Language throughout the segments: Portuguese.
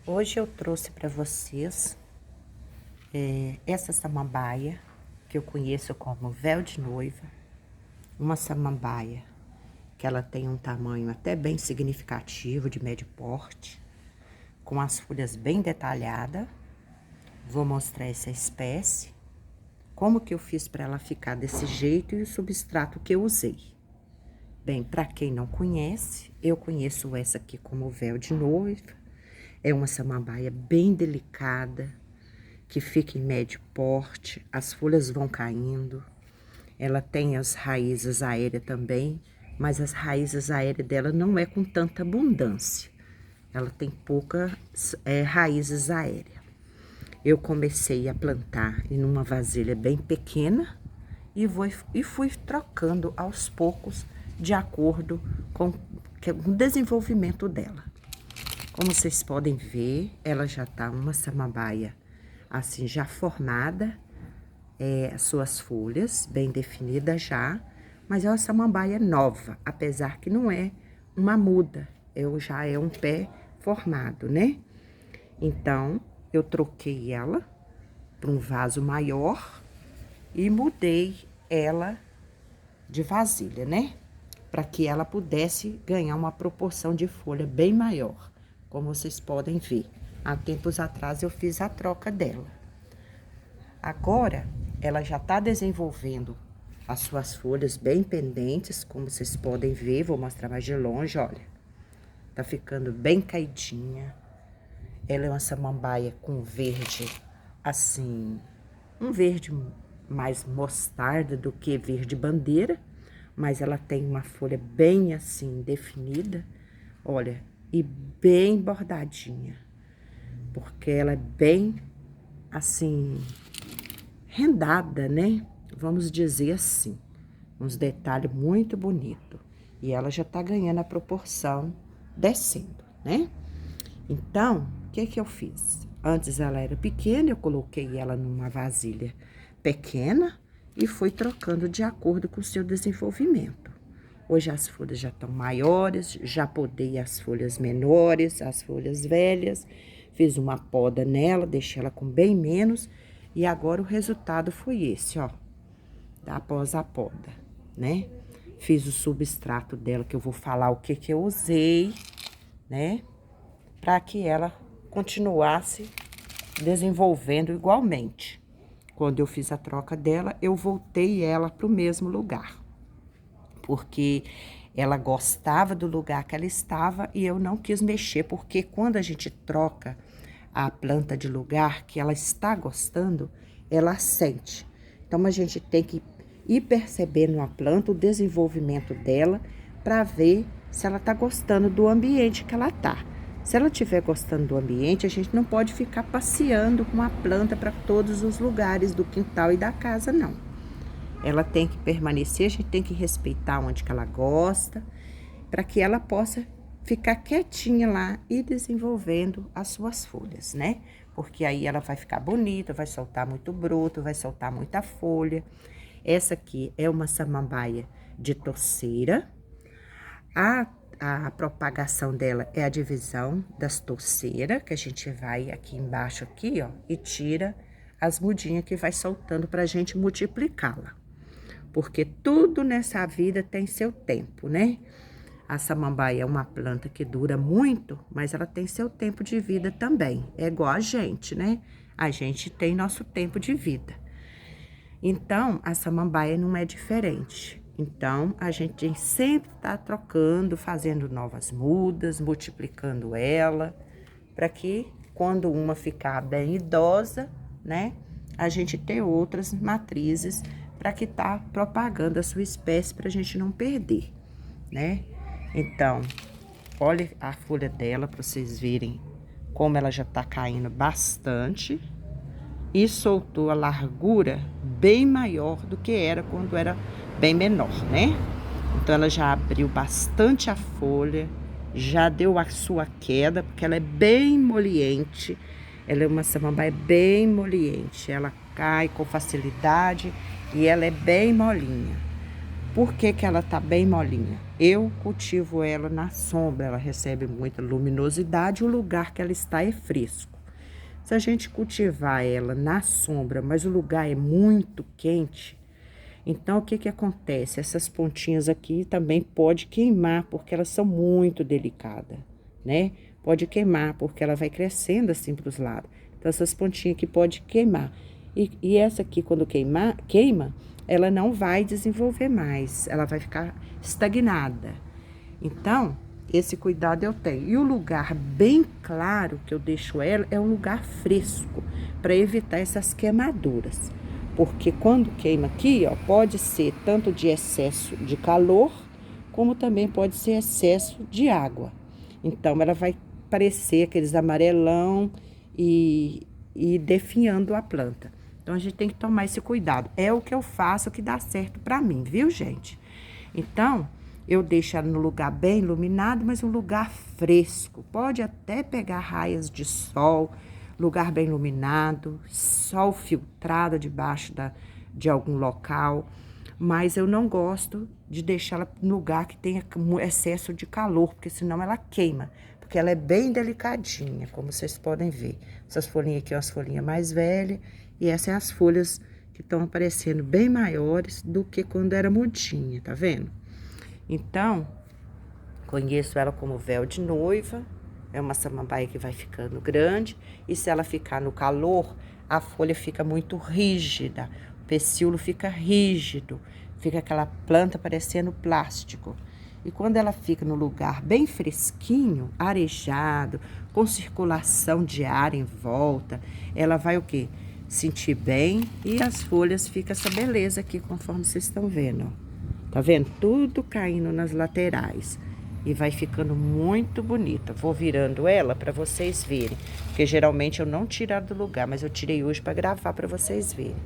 Hoje eu trouxe para vocês essa samambaia, que eu conheço como véu de noiva. Uma samambaia que ela tem um tamanho até bem significativo, de médio porte, com as folhas bem detalhadas. Vou mostrar essa espécie, como que eu fiz para ela ficar desse jeito e o substrato que eu usei. Bem, para quem não conhece, eu conheço essa aqui como véu de noiva. É uma samambaia bem delicada, que fica em médio porte, as folhas vão caindo. Ela tem as raízes aéreas também, mas as raízes aéreas dela não é com tanta abundância. Ela tem poucas raízes aéreas. Eu comecei a plantar em uma vasilha bem pequena e fui trocando aos poucos de acordo com o desenvolvimento dela. Como vocês podem ver, ela já tá uma samambaia assim já formada, as suas folhas bem definidas já, mas é uma samambaia nova, apesar que não é uma muda, já é um pé formado, né? Então, eu troquei ela para um vaso maior e mudei ela de vasilha, né? Para que ela pudesse ganhar uma proporção de folha bem maior. Como vocês podem ver, há tempos atrás eu fiz a troca dela. Agora, ela já está desenvolvendo as suas folhas bem pendentes, como vocês podem ver. Vou mostrar mais de longe, olha. Tá ficando bem caidinha. Ela é uma samambaia com verde, assim, um verde mais mostarda do que verde bandeira, mas ela tem uma folha bem assim definida, olha, e bem bordadinha, porque ela é bem assim rendada, né? Vamos dizer assim, uns detalhes muito bonitos. E ela já tá ganhando a proporção descendo, né? Então, o que que eu fiz? Antes ela era pequena, eu coloquei ela numa vasilha pequena e fui trocando de acordo com o seu desenvolvimento. Hoje as folhas já estão maiores, já podei as folhas menores, as folhas velhas, fiz uma poda nela, deixei ela com bem menos, e agora o resultado foi esse, ó, após a poda, né? Fiz o substrato dela, que eu vou falar o que que eu usei, né? Para que ela continuasse desenvolvendo igualmente. Quando eu fiz a troca dela, eu voltei ela para o mesmo lugar, porque ela gostava do lugar que ela estava e eu não quis mexer, porque quando a gente troca a planta de lugar que ela está gostando, ela sente. Então, a gente tem que ir percebendo a planta, o desenvolvimento dela, para ver se ela está gostando do ambiente que ela está. Se ela estiver gostando do ambiente, a gente não pode ficar passeando com a planta para todos os lugares do quintal e da casa, não. Ela tem que permanecer, a gente tem que respeitar onde que ela gosta, para que ela possa ficar quietinha lá e desenvolvendo as suas folhas, né? Porque aí ela vai ficar bonita, vai soltar muito broto, vai soltar muita folha. Essa aqui é uma samambaia de torceira. A propagação dela é a divisão das torceiras, que a gente vai aqui embaixo, aqui, ó, e tira as mudinhas que vai soltando pra gente multiplicá-la. Porque tudo nessa vida tem seu tempo, né? A samambaia é uma planta que dura muito, mas ela tem seu tempo de vida também. É igual a gente, né? A gente tem nosso tempo de vida. Então, a samambaia não é diferente. Então, a gente sempre tá trocando, fazendo novas mudas, multiplicando ela, para que quando uma ficar bem idosa, né, a gente ter outras matrizes para que tá propagando a sua espécie para a gente não perder, né? Então, olha a folha dela para vocês verem como ela já tá caindo bastante e soltou a largura bem maior do que era quando era bem menor, né? Então, ela já abriu bastante a folha, já deu a sua queda, porque ela é bem moliente. Ela é uma samambaia bem moliente, ela cai com facilidade e ela é bem molinha. Por que que ela tá bem molinha? Eu cultivo ela na sombra, ela recebe muita luminosidade, o lugar que ela está é fresco. Se a gente cultivar ela na sombra, mas o lugar é muito quente, então o que que acontece? Essas pontinhas aqui também pode queimar, porque elas são muito delicadas, né? Pode queimar, porque ela vai crescendo assim para os lados. Então essas pontinhas aqui pode queimar. E essa aqui, quando queima, ela não vai desenvolver mais, ela vai ficar estagnada. Então, esse cuidado eu tenho. E o lugar bem claro que eu deixo ela é um lugar fresco, para evitar essas queimaduras. Porque quando queima aqui, ó, pode ser tanto de excesso de calor, como também pode ser excesso de água. Então, ela vai parecer aqueles amarelão e definhando a planta. Então, a gente tem que tomar esse cuidado. É o que eu faço que dá certo para mim, viu, gente? Então, eu deixo ela no lugar bem iluminado, mas um lugar fresco. Pode até pegar raias de sol, lugar bem iluminado, sol filtrado debaixo de algum local. Mas eu não gosto de deixar ela no lugar que tenha excesso de calor, porque senão ela queima. Porque ela é bem delicadinha, como vocês podem ver. Essas folhinhas aqui são as folhinhas mais velhas, e essas são as folhas que estão aparecendo bem maiores do que quando era mudinha, tá vendo? Então, conheço ela como véu de noiva, é uma samambaia que vai ficando grande, e se ela ficar no calor, a folha fica muito rígida, o pecíolo fica rígido, fica aquela planta parecendo plástico. E quando ela fica no lugar bem fresquinho, arejado, com circulação de ar em volta, ela vai o quê? Sentir bem, e as folhas ficam essa beleza aqui, conforme vocês estão vendo, ó. Tá vendo? Tudo caindo nas laterais. E vai ficando muito bonita. Vou virando ela para vocês verem. Porque geralmente eu não tiro do lugar, mas eu tirei hoje para gravar para vocês verem.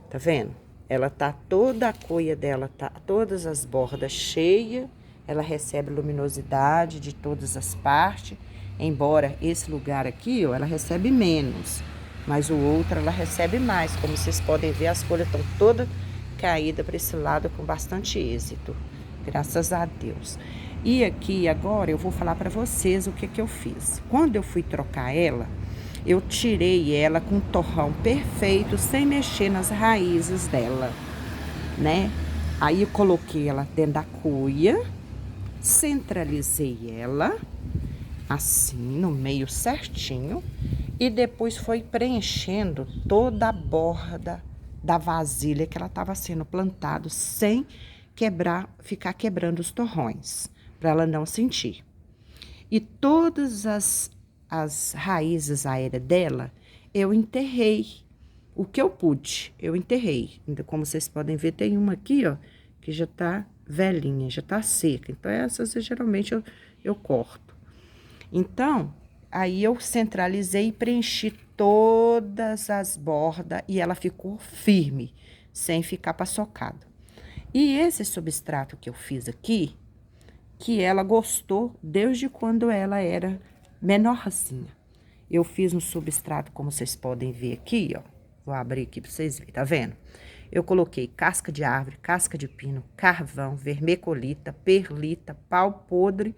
Tá vendo? Ela tá toda a coia dela, tá todas as bordas cheias. Ela recebe luminosidade de todas as partes. Embora esse lugar aqui, ó, ela recebe menos. Mas o outro ela recebe mais. Como vocês podem ver, as folhas estão todas caída para esse lado com bastante êxito, graças a Deus. E aqui agora eu vou falar para vocês o que que eu fiz. Quando eu fui trocar ela, eu tirei ela com um torrão perfeito, sem mexer nas raízes dela, né? Aí eu coloquei ela dentro da cuia, centralizei ela, assim, no meio certinho, e depois foi preenchendo toda a borda da vasilha que ela estava sendo plantado, sem ficar quebrando os torrões, para ela não sentir. E todas as raízes aéreas dela, eu enterrei. O que eu pude, eu enterrei. Então, como vocês podem ver, tem uma aqui, ó, que já tá velhinha, já tá seca. Então, essas geralmente eu corto. Então, aí eu centralizei e preenchi todas as bordas e ela ficou firme, sem ficar paçocada. E esse substrato que eu fiz aqui, que ela gostou desde quando ela era menorzinha. Eu fiz um substrato, como vocês podem ver aqui, ó. Vou abrir aqui para vocês verem, tá vendo? Eu coloquei casca de árvore, casca de pino, carvão, vermiculita, perlita, pau podre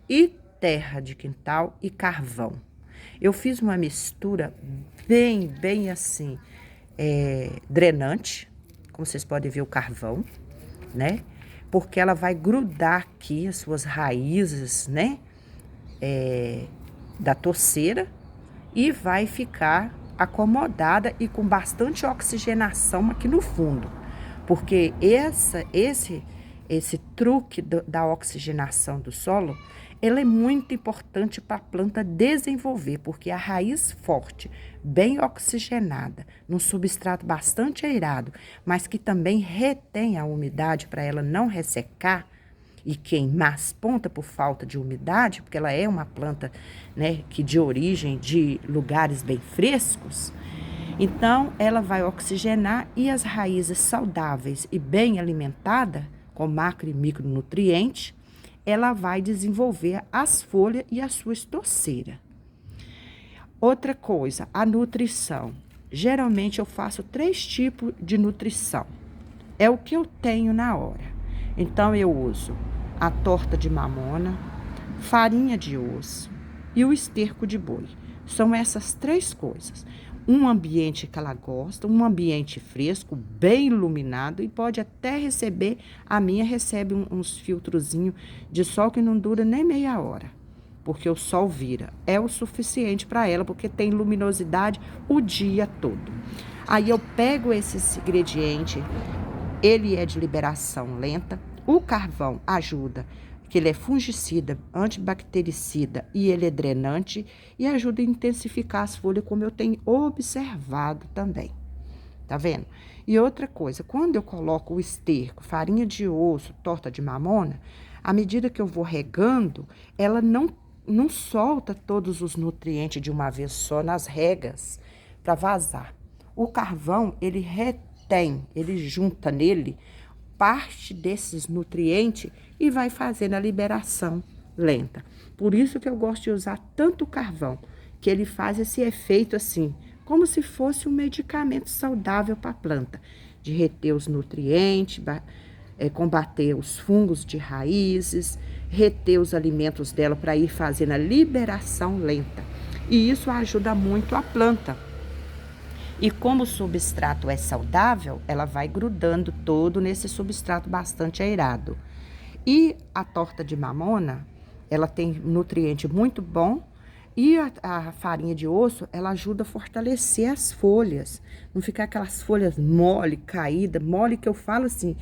e terra de quintal e carvão. Eu fiz uma mistura bem assim, drenante, como vocês podem ver o carvão, né? Porque ela vai grudar aqui as suas raízes, né? Da torceira, e vai ficar acomodada e com bastante oxigenação aqui no fundo. Porque esse truque da oxigenação do solo, ela é muito importante para a planta desenvolver, porque a raiz forte, bem oxigenada, num substrato bastante aerado, mas que também retém a umidade para ela não ressecar e queimar as pontas por falta de umidade, porque ela é uma planta, né, que de origem de lugares bem frescos. Então, ela vai oxigenar, e as raízes saudáveis e bem alimentadas, com macro e micronutrientes, ela vai desenvolver as folhas e as suas torceiras. Outra coisa, a nutrição. Geralmente eu faço 3 tipos de nutrição. É o que eu tenho na hora. Então, eu uso a torta de mamona, farinha de osso e o esterco de boi. São essas 3 coisas. Um ambiente que ela gosta, um ambiente fresco, bem iluminado, e pode até receber, a minha recebe uns filtrozinhos de sol que não dura nem meia hora, porque o sol vira. É o suficiente para ela, porque tem luminosidade o dia todo. Aí eu pego esses ingredientes, ele é de liberação lenta, o carvão ajuda, que ele é fungicida, antibactericida e ele é drenante e ajuda a intensificar as folhas, como eu tenho observado também. Tá vendo? E outra coisa, quando eu coloco o esterco, farinha de osso, torta de mamona, à medida que eu vou regando, ela não solta todos os nutrientes de uma vez só nas regas para vazar. O carvão, ele retém, ele junta nele parte desses nutrientes e vai fazendo a liberação lenta. Por isso que eu gosto de usar tanto o carvão, que ele faz esse efeito assim, como se fosse um medicamento saudável para a planta, de reter os nutrientes, combater os fungos de raízes, reter os alimentos dela para ir fazendo a liberação lenta. E isso ajuda muito a planta. E como o substrato é saudável, ela vai grudando todo nesse substrato bastante aerado. E a torta de mamona, ela tem nutriente muito bom. E a farinha de osso, ela ajuda a fortalecer as folhas. Não ficar aquelas folhas mole, caída, mole que eu falo assim,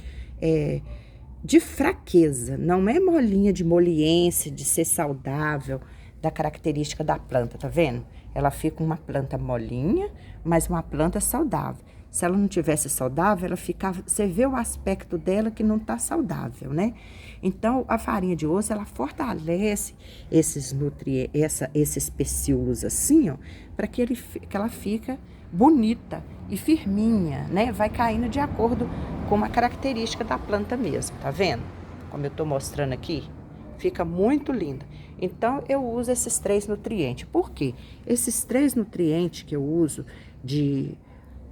de fraqueza. Não é molinha de moliência, de ser saudável, da característica da planta, tá vendo? Ela fica uma planta molinha, mas uma planta saudável. Se ela não tivesse saudável, ela ficava, você vê o aspecto dela que não tá saudável, né? Então, a farinha de osso, ela fortalece esses nutrientes, esses pecíolos assim, ó, para que ela fica bonita e firminha, né? Vai caindo de acordo com a característica da planta mesmo, tá vendo? Como eu tô mostrando aqui, fica muito linda. Então, eu uso esses 3 nutrientes. Por quê? Esses 3 nutrientes que eu uso de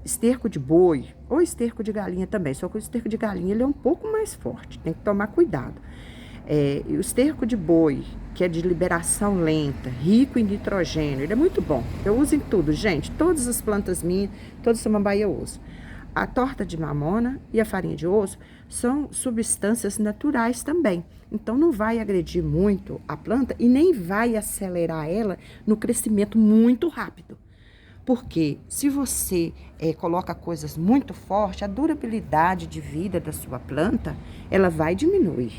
esterco de boi ou esterco de galinha também, só que o esterco de galinha ele é um pouco mais forte, tem que tomar cuidado. O esterco de boi, que é de liberação lenta, rico em nitrogênio, ele é muito bom. Eu uso em tudo, gente, todas as plantas minhas, toda samambaia eu uso. A torta de mamona e a farinha de osso são substâncias naturais também. Então, não vai agredir muito a planta e nem vai acelerar ela no crescimento muito rápido. Porque se você coloca coisas muito fortes, a durabilidade de vida da sua planta, ela vai diminuir,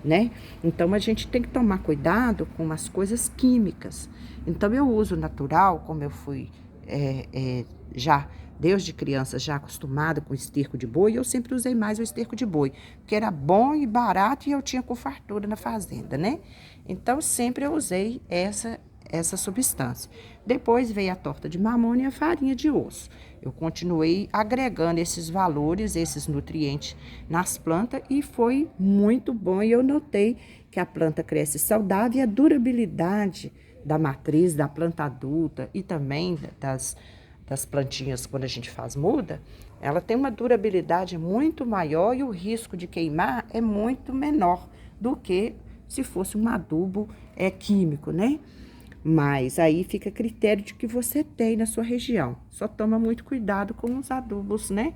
né? Então, a gente tem que tomar cuidado com as coisas químicas. Então, eu uso natural, como eu fui já, desde criança, já acostumada com esterco de boi, eu sempre usei mais o esterco de boi, porque era bom e barato e eu tinha com fartura na fazenda, né? Então, sempre eu usei essa substância. Depois veio a torta de mamona e a farinha de osso. Eu continuei agregando esses valores, esses nutrientes nas plantas e foi muito bom. E eu notei que a planta cresce saudável e a durabilidade da matriz, da planta adulta e também das plantinhas quando a gente faz muda, ela tem uma durabilidade muito maior e o risco de queimar é muito menor do que se fosse um adubo químico, né? Mas aí fica a critério de que você tem na sua região. Só toma muito cuidado com os adubos, né?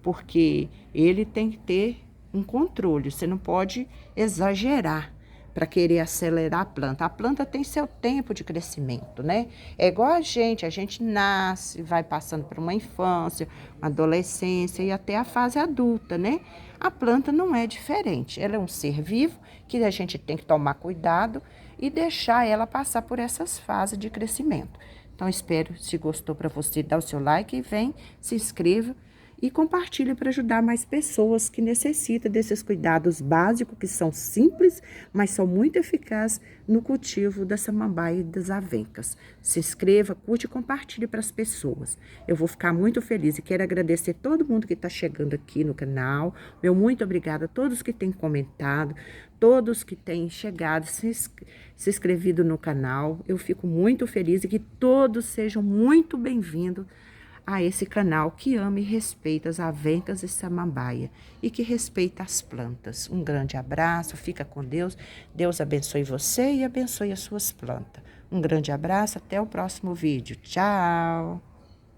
Porque ele tem que ter um controle. Você não pode exagerar para querer acelerar a planta. A planta tem seu tempo de crescimento, né? É igual a gente nasce, vai passando por uma infância, uma adolescência e até a fase adulta, né? A planta não é diferente. Ela é um ser vivo que a gente tem que tomar cuidado e deixar ela passar por essas fases de crescimento. Então, espero, se gostou para você, dar o seu like e vem, se inscreva e compartilhe para ajudar mais pessoas que necessitam desses cuidados básicos, que são simples, mas são muito eficazes no cultivo da samambaia e das avencas. Se inscreva, curte e compartilhe para as pessoas. Eu vou ficar muito feliz e quero agradecer todo mundo que está chegando aqui no canal. Meu muito obrigada a todos que têm comentado, todos que têm chegado, se inscrevido no canal. Eu fico muito feliz e que todos sejam muito bem-vindos a esse canal que ama e respeita as avencas e samambaia e que respeita as plantas. Um grande abraço, fica com Deus. Deus abençoe você e abençoe as suas plantas. Um grande abraço, até o próximo vídeo. Tchau!